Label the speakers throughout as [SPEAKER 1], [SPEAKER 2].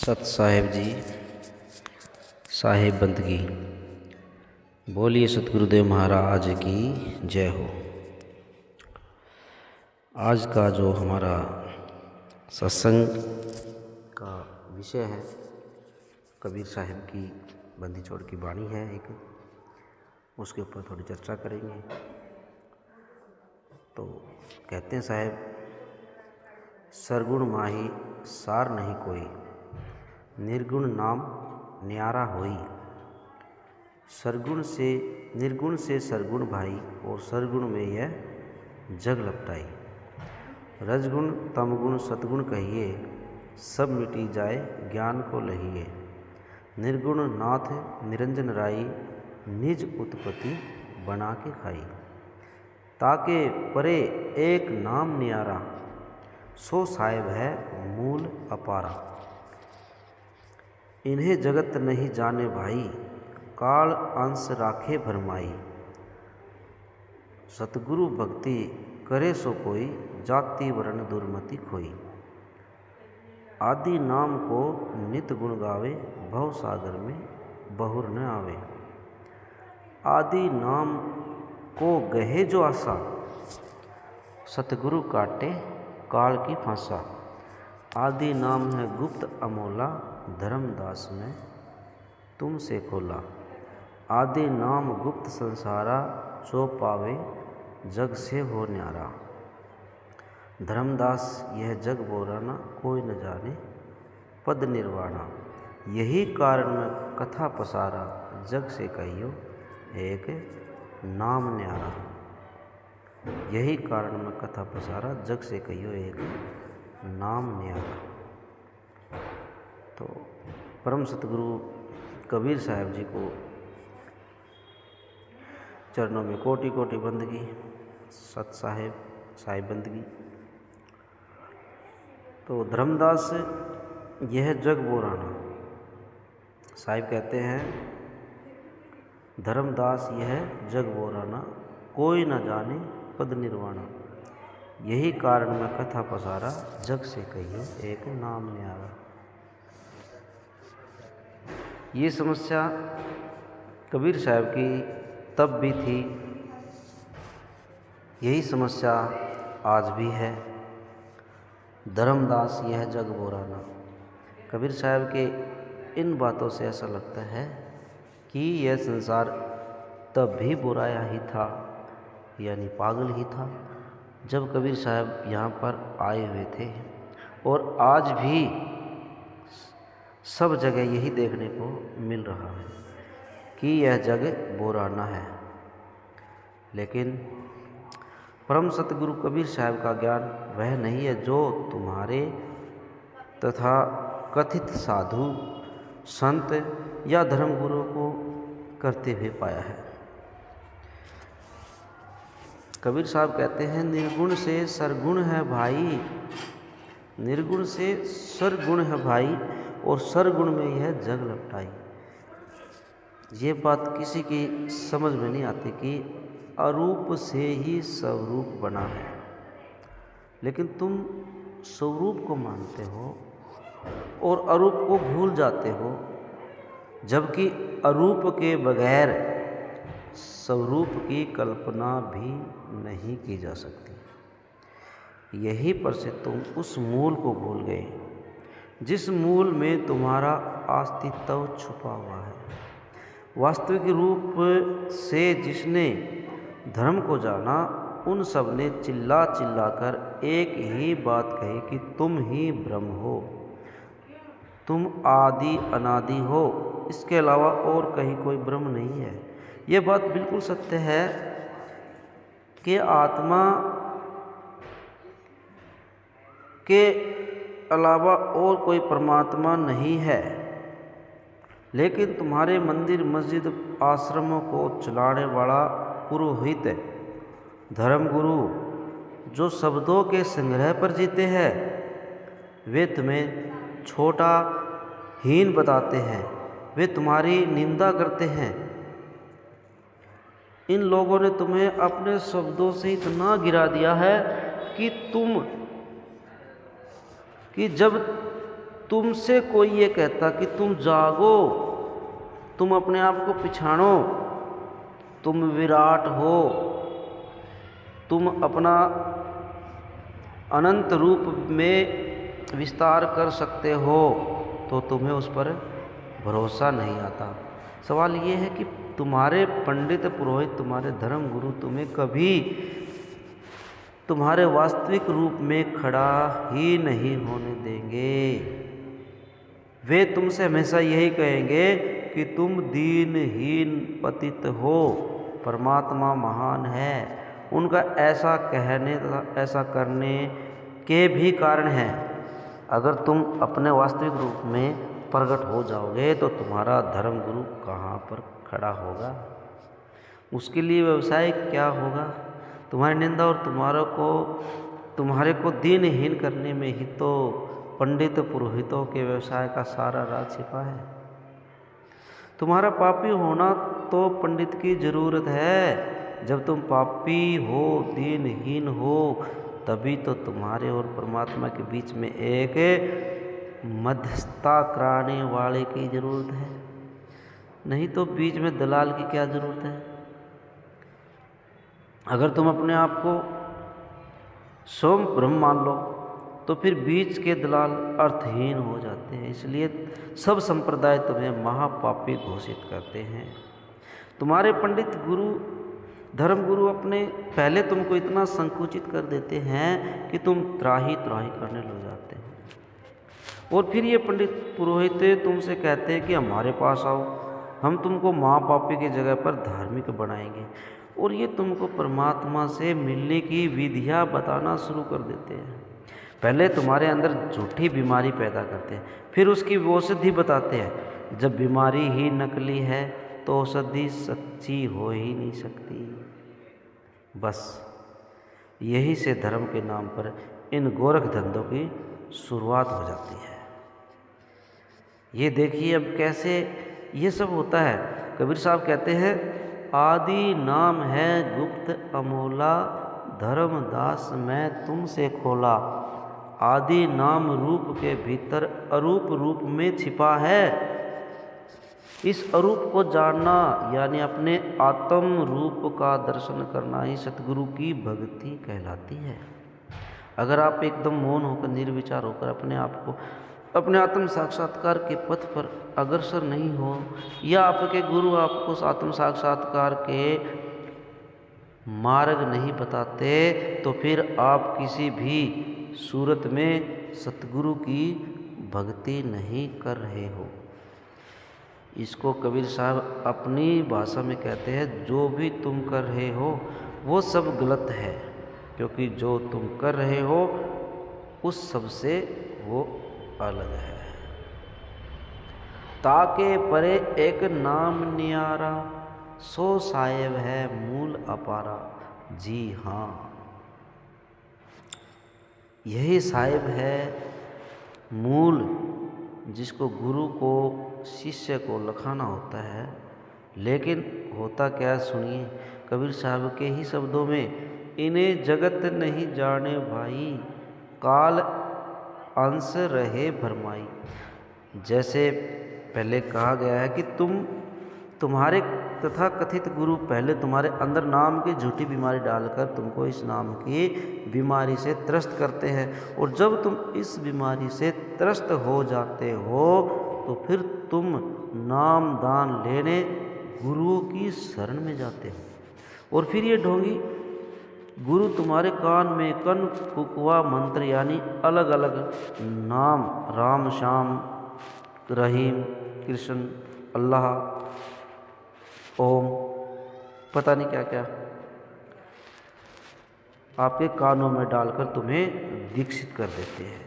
[SPEAKER 1] सत साहेब जी साहेब बंदगी। बोलिए सतगुरुदेव महाराज की जय हो। आज का जो हमारा सत्संग का विषय है कबीर साहिब की बंदी छोड़ की वाणी है एक, उसके ऊपर थोड़ी चर्चा करेंगे। तो कहते हैं साहेब, सरगुण माही सार नहीं कोई, निर्गुण नाम न्यारा होई। निर्गुण से सरगुण भाई, और सरगुण में यह जग लपटाई। रजगुण तमगुण सतगुण कहिए, सब मिटी जाए ज्ञान को लहिए। निर्गुण नाथ निरंजन राई, निज उत्पत्ति बना के खाई। ताके परे एक नाम न्यारा, सो साहेब है मूल अपारा। इन्हें जगत नहीं जाने भाई, काल अंश राखे भरमाई। सतगुरु भक्ति करे सो कोई, जाति वर्ण दुर्मति खोई। आदि नाम को नित गुण गावे, भव सागर में बहुर न आवे। आदि नाम को गहे जो आशा, सतगुरु काटे काल की फांसा। आदि नाम है गुप्त अमोला, धर्मदास ने तुमसे खोला। आदि नाम गुप्त संसारा, जो पावे जग से हो न्यारा। धर्मदास यह जग बोराना, कोई न जाने पद निर्वाणा। यही कारण में कथा पसारा, जग से कहियो एक नाम न्यारा। यही कारण में कथा पसारा, जग से कहियो एक नाम न्यारा। तो परम सतगुरु कबीर साहब जी को चरणों में कोटि कोटि बंदगी। सत साहिब बंदगी। तो धर्मदास यह जग बोराना, साहिब कहते हैं धर्मदास यह जग बोराना, कोई न जाने पद निर्वाणा। यही कारण में कथा पसारा, जग से कहियो एक नाम न्यारा। ये समस्या कबीर साहब की तब भी थी, यही समस्या आज भी है। धर्मदास यह जग बोराना, कबीर साहब के इन बातों से ऐसा लगता है कि यह संसार तब भी बुराया ही था, यानी पागल ही था, जब कबीर साहब यहाँ पर आए हुए थे। और आज भी सब जगह यही देखने को मिल रहा है कि यह जग बोराना है। लेकिन परम सतगुरु कबीर साहब का ज्ञान वह नहीं है जो तुम्हारे तथा कथित साधु संत या धर्मगुरु को करते हुए पाया है। कबीर साहब कहते हैं, निर्गुण से सरगुण है भाई, निर्गुण से सरगुण है भाई, और सरगुण में यह जग लपटाई। ये बात किसी की समझ में नहीं आती कि अरूप से ही स्वरूप बना है, लेकिन तुम स्वरूप को मानते हो और अरूप को भूल जाते हो, जबकि अरूप के बगैर स्वरूप की कल्पना भी नहीं की जा सकती। यही पर से तुम उस मूल को भूल गए, जिस मूल में तुम्हारा अस्तित्व छुपा हुआ है। वास्तविक रूप से जिसने धर्म को जाना, उन सब ने चिल्ला चिल्ला कर एक ही बात कही कि तुम ही ब्रह्म हो, तुम आदि अनादि हो, इसके अलावा और कहीं कोई ब्रह्म नहीं है। ये बात बिल्कुल सत्य है कि आत्मा के अलावा और कोई परमात्मा नहीं है। लेकिन तुम्हारे मंदिर मस्जिद आश्रमों को चलाने वाला पुरोहित धर्मगुरु जो शब्दों के संग्रह पर जीते हैं, वे तुम्हें छोटा हीन बताते हैं, वे तुम्हारी निंदा करते हैं। इन लोगों ने तुम्हें अपने शब्दों से इतना गिरा दिया है कि जब तुमसे कोई ये कहता कि तुम जागो, तुम अपने आप को पिछाड़ो, तुम विराट हो, तुम अपना अनंत रूप में विस्तार कर सकते हो, तो तुम्हें उस पर भरोसा नहीं आता। सवाल ये है कि तुम्हारे पंडित पुरोहित, तुम्हारे धर्म गुरु तुम्हें कभी तुम्हारे वास्तविक रूप में खड़ा ही नहीं होने देंगे। वे तुमसे हमेशा यही कहेंगे कि तुम दीनहीन पतित हो, परमात्मा महान है। उनका ऐसा कहने तथा ऐसा करने के भी कारण हैं। अगर तुम अपने वास्तविक रूप में प्रकट हो जाओगे तो तुम्हारा धर्म गुरु कहाँ पर खड़ा होगा? उसके लिए व्यवसाय क्या होगा? तुम्हारी निंदा और तुम्हारे को दीनहीन करने में ही तो पंडित पुरोहितों के व्यवसाय का सारा राज छिपा है। तुम्हारा पापी होना तो पंडित की जरूरत है। जब तुम पापी हो, दीनहीन हो, तभी तो तुम्हारे और परमात्मा के बीच में एक मध्यस्थता कराने वाले की जरूरत है। नहीं तो बीच में दलाल की क्या जरूरत है? अगर तुम अपने आप को स्वयं ब्रह्म मान लो तो फिर बीच के दलाल अर्थहीन हो जाते हैं। इसलिए सब संप्रदाय तुम्हें महापापी घोषित करते हैं। तुम्हारे पंडित गुरु, धर्म गुरु अपने पहले तुमको इतना संकुचित कर देते हैं कि तुम त्राही त्राही करने लग जाते हैं। और फिर ये पंडित पुरोहित तुमसे कहते हैं कि हमारे पास आओ, हम तुमको महापापी की जगह पर धार्मिक बनाएंगे। और ये तुमको परमात्मा से मिलने की विधियाँ बताना शुरू कर देते हैं। पहले तुम्हारे अंदर झूठी बीमारी पैदा करते हैं, फिर उसकी औषधि बताते हैं। जब बीमारी ही नकली है तो औषधि सच्ची हो ही नहीं सकती। बस यही से धर्म के नाम पर इन गोरख धंधों की शुरुआत हो जाती है। ये देखिए अब कैसे ये सब होता है। कबीर साहब कहते हैं, आदि नाम है गुप्त अमोला, धर्मदास मैं तुमसे खोला। आदि नाम रूप के भीतर अरूप रूप में छिपा है। इस अरूप को जानना यानी अपने आत्म रूप का दर्शन करना ही सतगुरु की भक्ति कहलाती है। अगर आप एकदम मौन होकर, निर्विचार होकर अपने आप को अपने आत्म साक्षात्कार के पथ पर अग्रसर नहीं हो, या आपके गुरु आपको आत्म साक्षात्कार के मार्ग नहीं बताते, तो फिर आप किसी भी सूरत में सतगुरु की भक्ति नहीं कर रहे हो। इसको कबीर साहब अपनी भाषा में कहते हैं, जो भी तुम कर रहे हो वो सब गलत है, क्योंकि जो तुम कर रहे हो उस सब से वो अलग है। ताके परे एक नाम नियारा, सो साहेब है मूल अपारा। जी हाँ, यही साहिब है मूल, जिसको गुरु को शिष्य को लखाना होता है। लेकिन होता क्या, सुनिए कबीर साहब के ही शब्दों में, इन्हें जगत नहीं जाने भाई, काल अंश रहे भरमाई। जैसे पहले कहा गया है कि तुम्हारे तथा कथित गुरु पहले तुम्हारे अंदर नाम की झूठी बीमारी डालकर तुमको इस नाम की बीमारी से त्रस्त करते हैं, और जब तुम इस बीमारी से त्रस्त हो जाते हो तो फिर तुम नाम दान लेने गुरुओं की शरण में जाते हो। और फिर ये ढोंगी गुरु तुम्हारे कान में कन कुकवा मंत्र यानी अलग अलग नाम, राम श्याम रहीम कृष्ण अल्लाह ओम, पता नहीं क्या क्या, आपके कानों में डालकर तुम्हें दीक्षित कर देते हैं।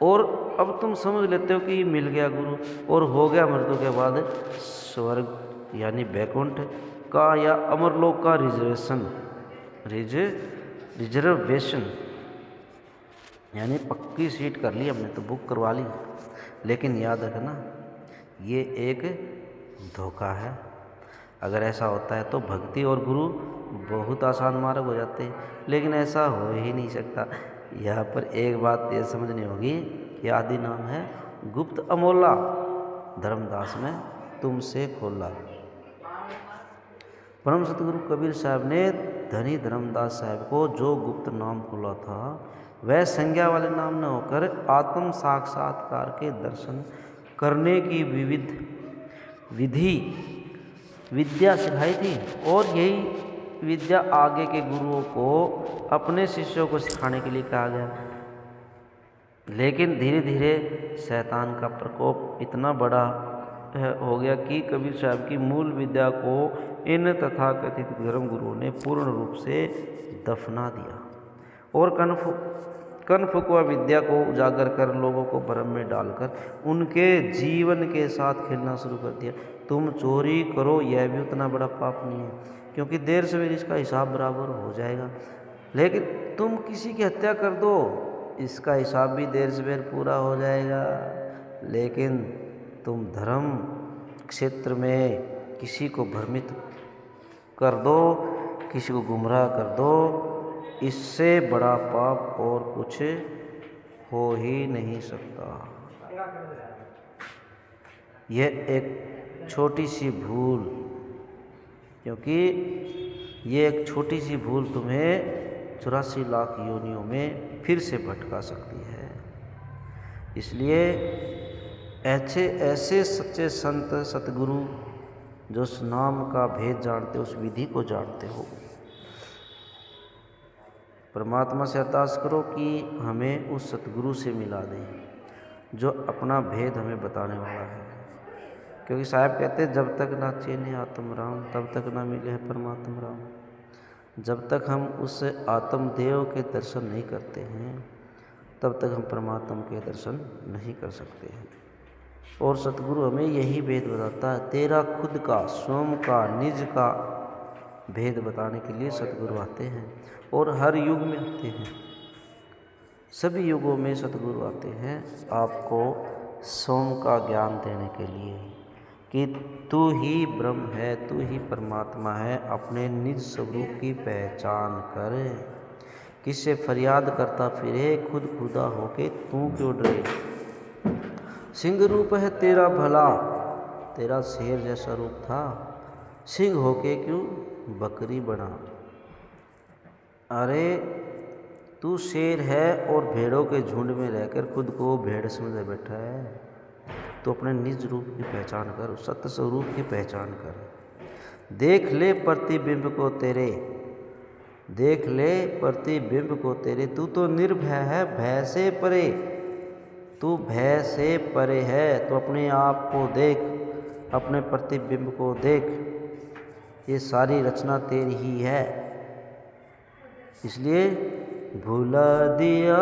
[SPEAKER 1] और अब तुम समझ लेते हो कि मिल गया गुरु और हो गया मृत्यु के बाद स्वर्ग यानी वैकुंठ का या अमरलोक का रिजर्वेशन यानी पक्की सीट कर ली हमने, तो बुक करवा ली। लेकिन याद रखना ये एक धोखा है। अगर ऐसा होता है तो भक्ति और गुरु बहुत आसान मार्ग हो जाते हैं, लेकिन ऐसा हो ही नहीं सकता। यहाँ पर एक बात ये समझनी होगी कि आदि नाम है गुप्त अमोला धर्मदास ने तुमसे खोला। परम सतगुरु कबीर साहब ने धनी धर्मदास साहब को जो गुप्त नाम खोला था वह संज्ञा वाले नाम न होकर आत्म साक्षात्कार के दर्शन करने की विद्या सिखाई थी और यही विद्या आगे के गुरुओं को अपने शिष्यों को सिखाने के लिए कहा गया। लेकिन धीरे धीरे शैतान का प्रकोप इतना बड़ा हो गया कि कबीर साहब की मूल विद्या को इन तथाकथित धर्म गुरुओं ने पूर्ण रूप से दफना दिया और कनफुकवा विद्या को उजागर कर लोगों को भ्रम में डालकर उनके जीवन के साथ खेलना शुरू कर दिया। तुम चोरी करो यह भी उतना बड़ा पाप नहीं है, क्योंकि देर सवेर इसका हिसाब बराबर हो जाएगा। लेकिन तुम किसी की हत्या कर दो, इसका हिसाब भी देर सवेर पूरा हो जाएगा। लेकिन तुम धर्म क्षेत्र में किसी को भ्रमित कर दो, किसी को गुमराह कर दो, इससे बड़ा पाप और कुछ हो ही नहीं सकता। यह एक छोटी सी भूल, क्योंकि ये एक छोटी सी भूल तुम्हें 84 लाख योनियों में फिर से भटका सकती है। इसलिए ऐसे सच्चे संत सतगुरु जो उस नाम का भेद जानते हो, उस विधि को जानते हो, परमात्मा से अरदास करो कि हमें उस सतगुरु से मिला दें जो अपना भेद हमें बताने वाला है। क्योंकि साहब कहते हैं जब तक ना चेने आत्म राम तब तक ना मिले है परमात्म राम। जब तक हम उस आत्मदेव के दर्शन नहीं करते हैं तब तक हम परमात्मा के दर्शन नहीं कर सकते हैं। और सतगुरु हमें यही भेद बताता है। तेरा खुद का, स्वयं का, निज का भेद बताने के लिए सतगुरु आते हैं और हर युग में आते हैं। सभी युगों में सतगुरु आते हैं आपको स्वयं का ज्ञान देने के लिए कि तू ही ब्रह्म है, तू ही परमात्मा है। अपने निज स्वरूप की पहचान कर, किससे फरियाद करता फिरे, खुद खुदा होके तू क्यों डरे। सिंह रूप है तेरा भला, तेरा शेर जैसा रूप था, सिंह होके क्यों बकरी बना। अरे तू शेर है और भेड़ों के झुंड में रहकर खुद को भेड़ समझ बैठा है। तो अपने निज रूप की पहचान कर, सत्य स्वरूप की पहचान कर। देख ले प्रतिबिंब को तेरे, देख ले प्रतिबिंब को तेरे। तू तो निर्भय है, भय से परे, तू भय से परे है। तो अपने आप को देख, अपने प्रतिबिंब को देख। ये सारी रचना तेरी ही है। इसलिए भुला दिया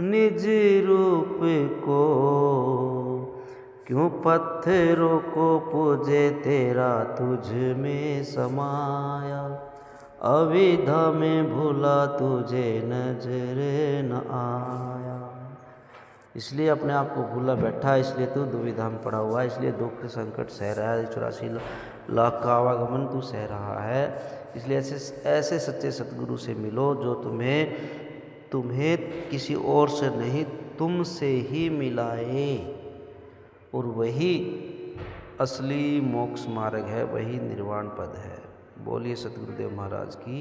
[SPEAKER 1] निज रूप को, क्यों पत्थरों को पूजे, तेरा तुझ में समाया। अविधा में भूला तुझे नजर न आया। इसलिए अपने आप को भूला बैठा, इसलिए तू दुविधा में पड़ा हुआ है, इसलिए दुख संकट सह रहा है, 84 लाख का आवागमन तू सह रहा है। इसलिए ऐसे सच्चे सतगुरु से मिलो जो तुम्हें किसी और से नहीं तुमसे ही मिलाए। और वही असली मोक्ष मार्ग है, वही निर्वाण पद है। बोलिए सतगुरुदेव महाराज की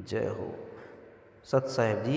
[SPEAKER 1] जय हो। सत साहेब जी।